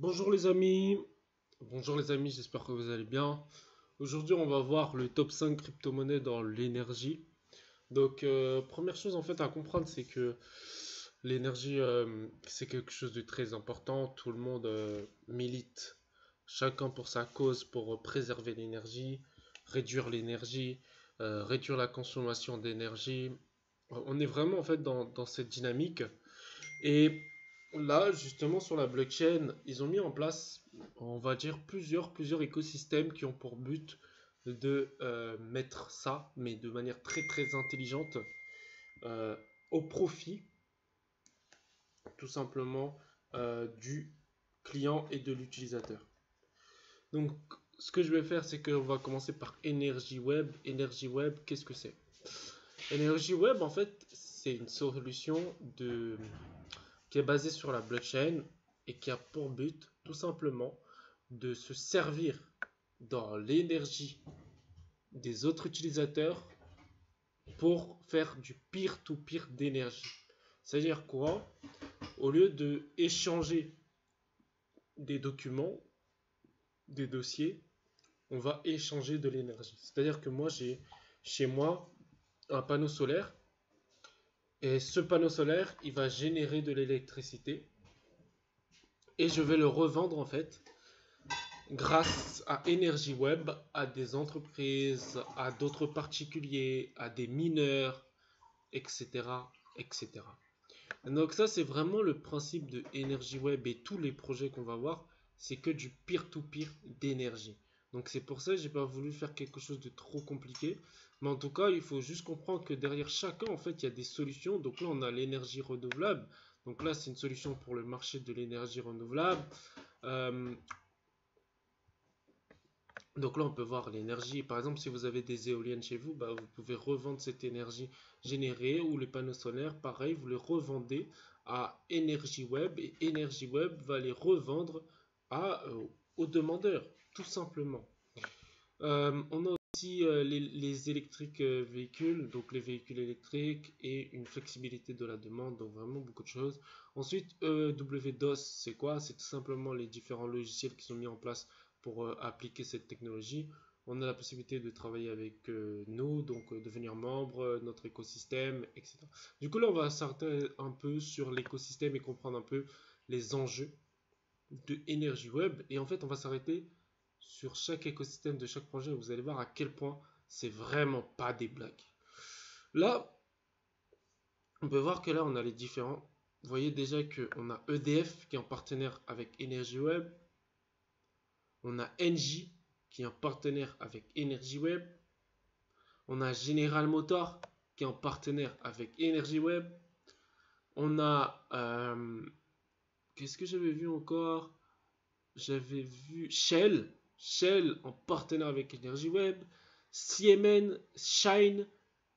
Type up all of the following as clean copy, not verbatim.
Bonjour les amis, j'espère que vous allez bien. Aujourd'hui, on va voir le top 5 crypto-monnaies dans l'énergie. Donc, première chose en fait à comprendre, c'est que l'énergie, c'est quelque chose de très important. Tout le monde milite, chacun pour sa cause, pour préserver l'énergie, réduire la consommation d'énergie. On est vraiment en fait dans cette dynamique. Et là, justement, sur la blockchain, ils ont mis en place, on va dire, plusieurs écosystèmes qui ont pour but de mettre ça, mais de manière très très intelligente, euh, au profit, tout simplement, du client et de l'utilisateur. Donc, ce que je vais faire, c'est qu'on va commencer par Energy Web. Energy Web, qu'est-ce que c'est? Energy Web, en fait, c'est une solution qui est basée sur la blockchain et qui a pour but tout simplement de se servir dans l'énergie des autres utilisateurs pour faire du peer-to-peer d'énergie. C'est-à-dire quoi? Au lieu de échanger des documents, des dossiers, on va échanger de l'énergie. C'est-à-dire que moi, j'ai chez moi un panneau solaire et ce panneau solaire, il va générer de l'électricité et je vais le revendre en fait grâce à Energy Web, à des entreprises, à d'autres particuliers, à des mineurs, etc., etc. Donc ça, c'est vraiment le principe de Energy Web et tous les projets qu'on va voir, c'est que du peer-to-peer d'énergie. Donc c'est pour ça que j'ai pas voulu faire quelque chose de trop compliqué. Mais en tout cas, il faut juste comprendre que derrière chacun, en fait, il y a des solutions. Donc là, on a l'énergie renouvelable. Donc là, c'est une solution pour le marché de l'énergie renouvelable. Euh, Donc là, on peut voir l'énergie. Par exemple, si vous avez des éoliennes chez vous, bah, vous pouvez revendre cette énergie générée ou les panneaux solaires. Pareil, vous les revendez à Energy Web et Energy Web va les revendre aux demandeurs, tout simplement. On a aussi les électriques véhicules, donc les véhicules électriques et une flexibilité de la demande, donc vraiment beaucoup de choses. Ensuite, WDOS, c'est quoi? C'est tout simplement les différents logiciels qui sont mis en place pour appliquer cette technologie. On a la possibilité de travailler avec nous, donc devenir membre, notre écosystème, etc. Du coup, là, on va s'arrêter un peu sur l'écosystème et comprendre un peu les enjeux de Energy Web. Et en fait, on va s'arrêter sur chaque écosystème de chaque projet. Vous allez voir à quel point c'est vraiment pas des blagues. Là, on peut voir que là, on a les différents. Vous voyez déjà qu'on a EDF qui est en partenaire avec Energy Web. On a Engie qui est en partenaire avec Energy Web. On a General Motors qui est en partenaire avec Energy Web. On a... qu'est-ce que j'avais vu encore? J'avais vu Shell en partenaire avec Energy Web, Siemens, Shine,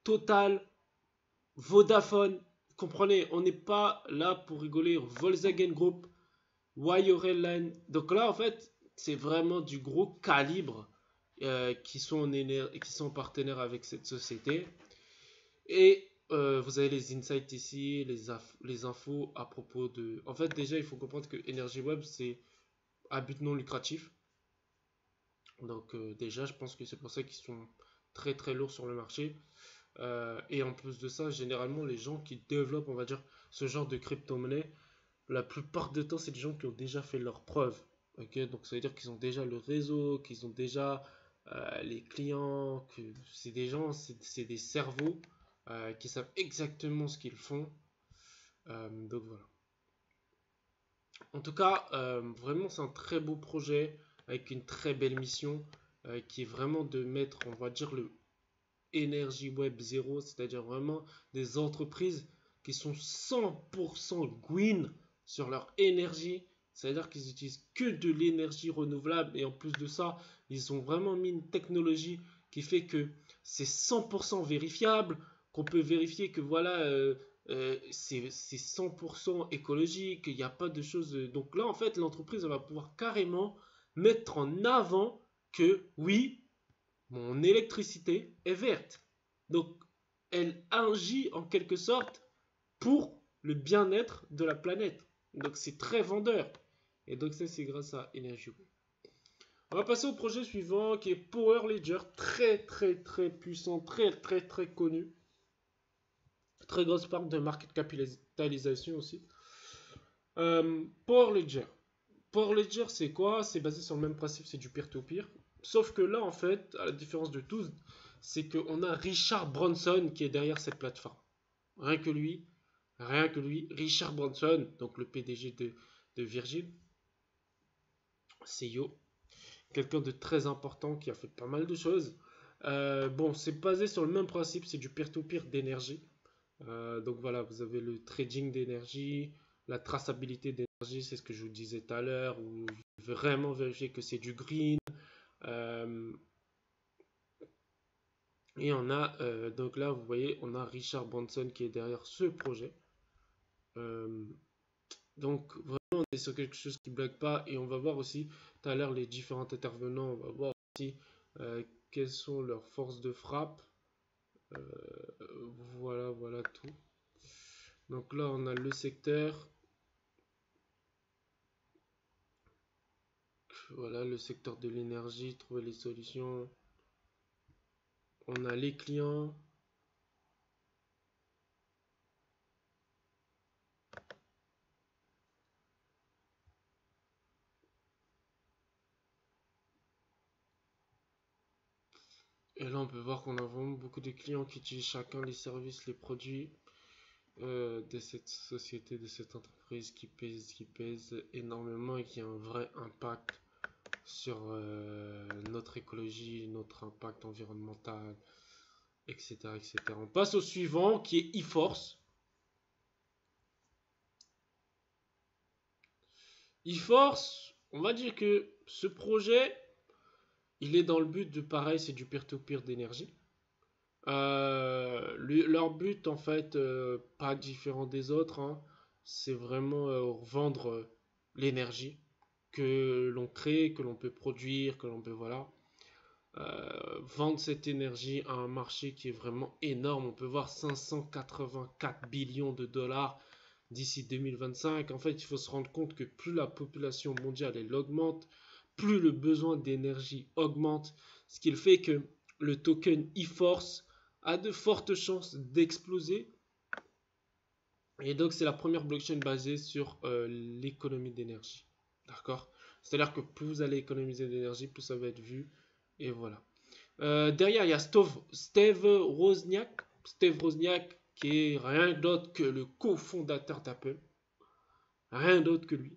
Total, Vodafone. Vous comprenez, on n'est pas là pour rigoler. Volkswagen Group, Wireline. Donc là, en fait, c'est vraiment du gros calibre qui sont partenaires avec cette société. Et vous avez les insights ici, les infos à propos de... En fait, déjà, il faut comprendre que Energy Web, c'est à but non lucratif. Donc déjà, je pense que c'est pour ça qu'ils sont très très lourds sur le marché. Et en plus de ça, généralement, les gens qui développent, on va dire, ce genre de crypto-monnaie, la plupart du temps, c'est des gens qui ont déjà fait leurs preuves. Ok, donc ça veut dire qu'ils ont déjà le réseau, qu'ils ont déjà les clients, que c'est des gens, c'est des cerveaux qui savent exactement ce qu'ils font. Donc voilà. En tout cas, vraiment, c'est un très beau projet avec une très belle mission qui est vraiment de mettre, on va dire, le Energy Web 0, c'est-à-dire vraiment des entreprises qui sont 100% green sur leur énergie. C'est-à-dire qu'ils utilisent que de l'énergie renouvelable et en plus de ça, ils ont vraiment mis une technologie qui fait que c'est 100% vérifiable, qu'on peut vérifier que voilà, c'est 100% écologique, il n'y a pas de choses. Donc là, en fait, l'entreprise va pouvoir carrément mettre en avant que oui, mon électricité est verte. Donc, elle agit en quelque sorte pour le bien-être de la planète. Donc, c'est très vendeur. Et donc ça, c'est grâce à Energy Web. On va passer au projet suivant qui est Power Ledger. Très très très puissant, très très très connu. Très grosse part de market capitalisation aussi. Power Ledger. Power Ledger, c'est quoi? C'est basé sur le même principe, c'est du peer-to-peer. Sauf que là, en fait, à la différence de tous, c'est qu'on a Richard Branson qui est derrière cette plateforme. Rien que lui, Richard Branson, donc le PDG de Virgin, CEO, quelqu'un de très important qui a fait pas mal de choses. Bon, c'est basé sur le même principe, c'est du peer-to-peer d'énergie. Donc voilà, vous avez le trading d'énergie, la traçabilité d'énergie, c'est ce que je vous disais tout à l'heure, où vous vraiment vérifier que c'est du green. Euh, et on a, donc là, vous voyez, on a Richard Branson qui est derrière ce projet. Euh, donc vraiment, on est sur quelque chose qui ne bloque pas. Et on va voir aussi tout à l'heure les différents intervenants. On va voir aussi quelles sont leurs forces de frappe. Euh, voilà, voilà tout. Donc là, on a le secteur. Voilà, le secteur de l'énergie, trouver les solutions. On a les clients. Et là, on peut voir qu'on a vraiment beaucoup de clients qui utilisent chacun les services, les produits de cette société, de cette entreprise qui pèse énormément et qui a un vrai impact sur notre écologie, notre impact environnemental, etc., etc. On passe au suivant qui est eForce. eForce, on va dire que ce projet, il est dans le but de pareil, c'est du peer-to-peer d'énergie. Leur but, en fait, pas différent des autres, hein, c'est vraiment vendre l'énergie que l'on crée, que l'on peut produire, que l'on peut, voilà, vendre cette énergie à un marché qui est vraiment énorme. On peut voir 584 billions de dollars d'ici 2025. En fait, il faut se rendre compte que plus la population mondiale elle augmente, plus le besoin d'énergie augmente, ce qui fait que le token eForce a de fortes chances d'exploser. Et donc, c'est la première blockchain basée sur l'économie d'énergie. D'accord? C'est-à-dire que plus vous allez économiser d'énergie, plus ça va être vu. Et voilà. Derrière, il y a Steve Wozniak. Steve Wozniak, qui est rien d'autre que le cofondateur d'Apple. Rien d'autre que lui.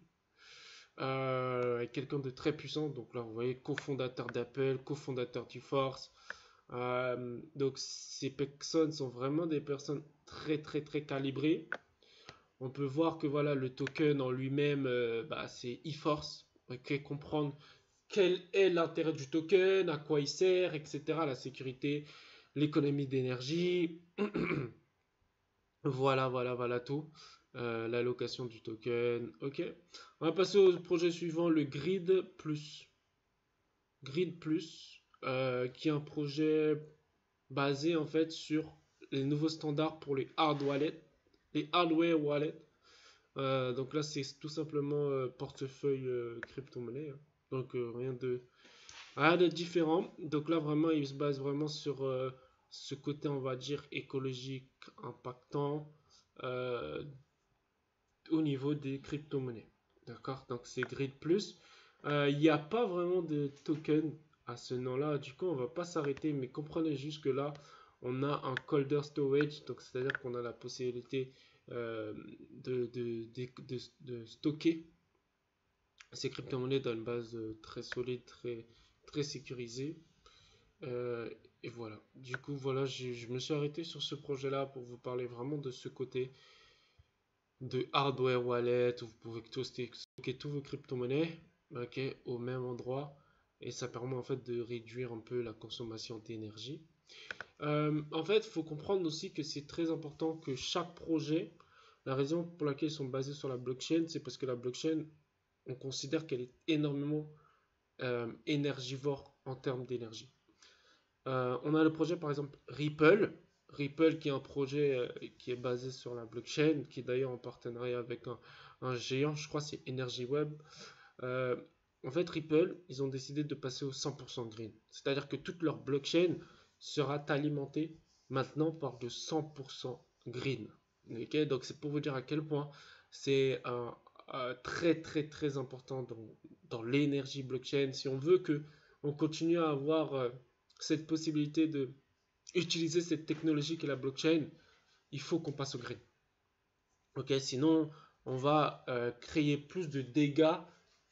Quelqu'un de très puissant. Donc là, vous voyez, cofondateur d'Apple, cofondateur du Force. Donc ces personnes sont vraiment des personnes très très très calibrées. On peut voir que voilà le token en lui-même, c'est eForce. Ok, comprendre quel est l'intérêt du token, à quoi il sert, etc. La sécurité, l'économie d'énergie. Voilà, voilà, voilà tout. L'allocation du token. Ok. On va passer au projet suivant, le Grid Plus. Grid Plus, qui est un projet basé en fait sur les nouveaux standards pour les hard wallets, les hardware wallets. Donc là, c'est tout simplement portefeuille crypto-monnaie, hein. Donc rien de différent. Donc là, vraiment, il se base vraiment sur ce côté, on va dire, écologique, impactant euh, au niveau des crypto-monnaies. D'accord? Donc c'est Grid Plus. Il n'y a pas vraiment de token à ce nom-là. Du coup, on va pas s'arrêter, mais comprenez juste que là, on a un colder storage, donc c'est-à-dire qu'on a la possibilité de stocker ces crypto-monnaies dans une base très solide, très sécurisée. Euh, et voilà. Du coup, voilà, je me suis arrêté sur ce projet-là pour vous parler vraiment de ce côté de hardware wallet où vous pouvez stocker tous vos crypto-monnaies, ok, au même endroit. Et ça permet en fait de réduire un peu la consommation d'énergie. En fait, il faut comprendre aussi que c'est très important que chaque projet, la raison pour laquelle ils sont basés sur la blockchain, c'est parce que la blockchain, on considère qu'elle est énormément énergivore en termes d'énergie. On a le projet par exemple Ripple. Ripple qui est un projet qui est basé sur la blockchain, qui est d'ailleurs en partenariat avec un géant, je crois c'est Energy Web. En fait, Ripple, ils ont décidé de passer au 100% green. C'est-à-dire que toute leur blockchain sera alimentée maintenant par de 100% green. Ok, donc c'est pour vous dire à quel point c'est très très très important dans l'énergie blockchain. Si on veut que on continue à avoir cette possibilité de utiliser cette technologie qu'est la blockchain, il faut qu'on passe au green. Ok, sinon on va créer plus de dégâts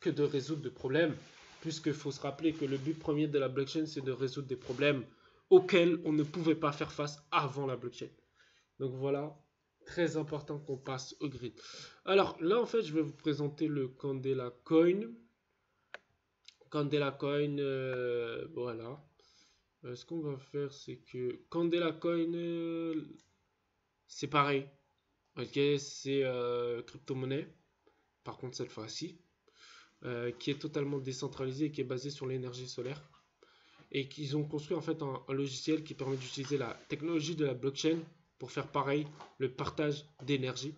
que de résoudre de problèmes, puisqu'il faut se rappeler que le but premier de la blockchain, c'est de résoudre des problèmes auxquels on ne pouvait pas faire face avant la blockchain. Donc voilà, très important qu'on passe au grid. Alors là, en fait, je vais vous présenter le Candela Coin. Candela Coin, voilà. Ce qu'on va faire, c'est que Candela Coin, c'est pareil. Ok, c'est crypto-monnaie. Par contre, cette fois-ci, qui est totalement décentralisée et qui est basée sur l'énergie solaire. Et qu'ils ont construit en fait un logiciel qui permet d'utiliser la technologie de la blockchain pour faire pareil, le partage d'énergie,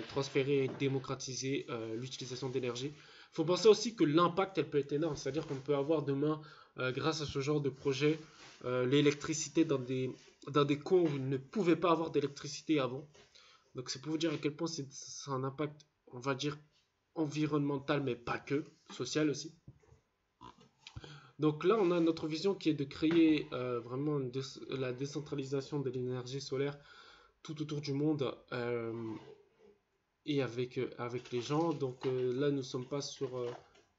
transférer et démocratiser l'utilisation d'énergie. Il faut penser aussi que l'impact, elle peut être énorme, c'est-à-dire qu'on peut avoir demain, grâce à ce genre de projet, l'électricité dans des coins où il ne pouvait pas avoir d'électricité avant. Donc c'est pour vous dire à quel point c'est un impact, on va dire, environnemental, mais pas que, social aussi. Donc là, on a notre vision qui est de créer vraiment la décentralisation de l'énergie solaire tout autour du monde et avec les gens. Donc là, nous ne sommes pas sur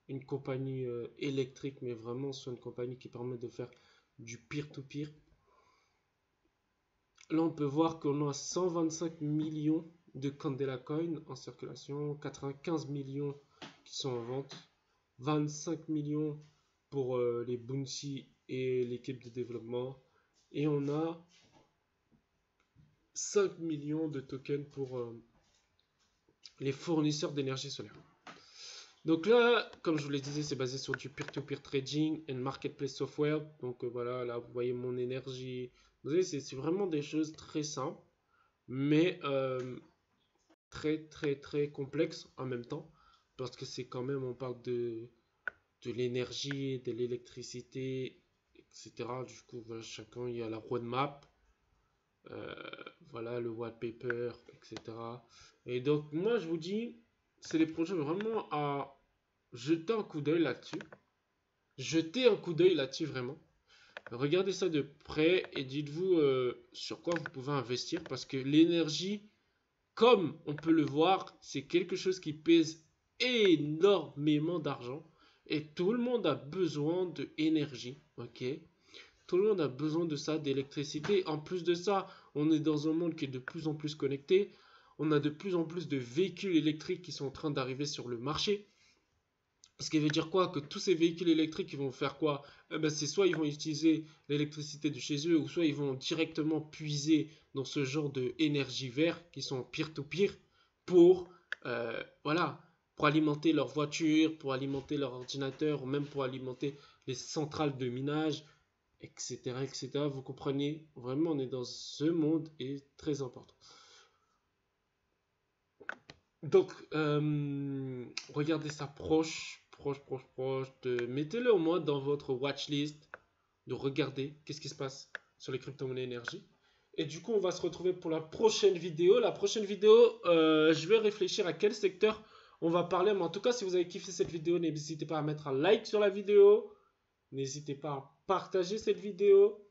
une compagnie électrique, mais vraiment sur une compagnie qui permet de faire du peer-to-peer. Là, on peut voir qu'on a 125 millions de Candela Coin en circulation, 95 millions qui sont en vente, 25 millions pour les Bounty et l'équipe de développement. Et on a 5 millions de tokens pour les fournisseurs d'énergie solaire. Donc là, comme je vous l'ai dit, c'est basé sur du peer-to-peer trading and marketplace software. Donc voilà, là vous voyez mon énergie. Vous voyez, c'est vraiment des choses très simples, mais très très très complexes en même temps. Parce que c'est quand même, on parle de l'énergie, de l'électricité, etc. Du coup, voilà, chacun, il y a la roadmap, voilà, le wallpaper, etc. Et donc, moi, je vous dis, c'est des projets vraiment à jeter un coup d'œil là-dessus. Jetez un coup d'œil là-dessus, vraiment. Regardez ça de près et dites-vous sur quoi vous pouvez investir. Parce que l'énergie, comme on peut le voir, c'est quelque chose qui pèse énormément d'argent. Et tout le monde a besoin d'énergie, ok? Tout le monde a besoin de ça, d'électricité. En plus de ça, on est dans un monde qui est de plus en plus connecté. On a de plus en plus de véhicules électriques qui sont en train d'arriver sur le marché. Ce qui veut dire quoi? Que tous ces véhicules électriques, ils vont faire quoi? C'est soit ils vont utiliser l'électricité de chez eux, ou soit ils vont directement puiser dans ce genre d'énergie verte qui sont peer-to-peer pour, voilà, pour alimenter leur voiture, pour alimenter leur ordinateur, ou même pour alimenter les centrales de minage, etc., etc. Vous comprenez? Vraiment, on est dans ce monde et très important. Donc, regardez ça proche, mettez-le au moins dans votre watchlist, de regarder qu'est-ce qui se passe sur les crypto-monnaies énergie. Et du coup, on va se retrouver pour la prochaine vidéo. La prochaine vidéo, je vais réfléchir à quel secteur on va parler. Mais en tout cas, si vous avez kiffé cette vidéo, n'hésitez pas à mettre un like sur la vidéo. N'hésitez pas à partager cette vidéo.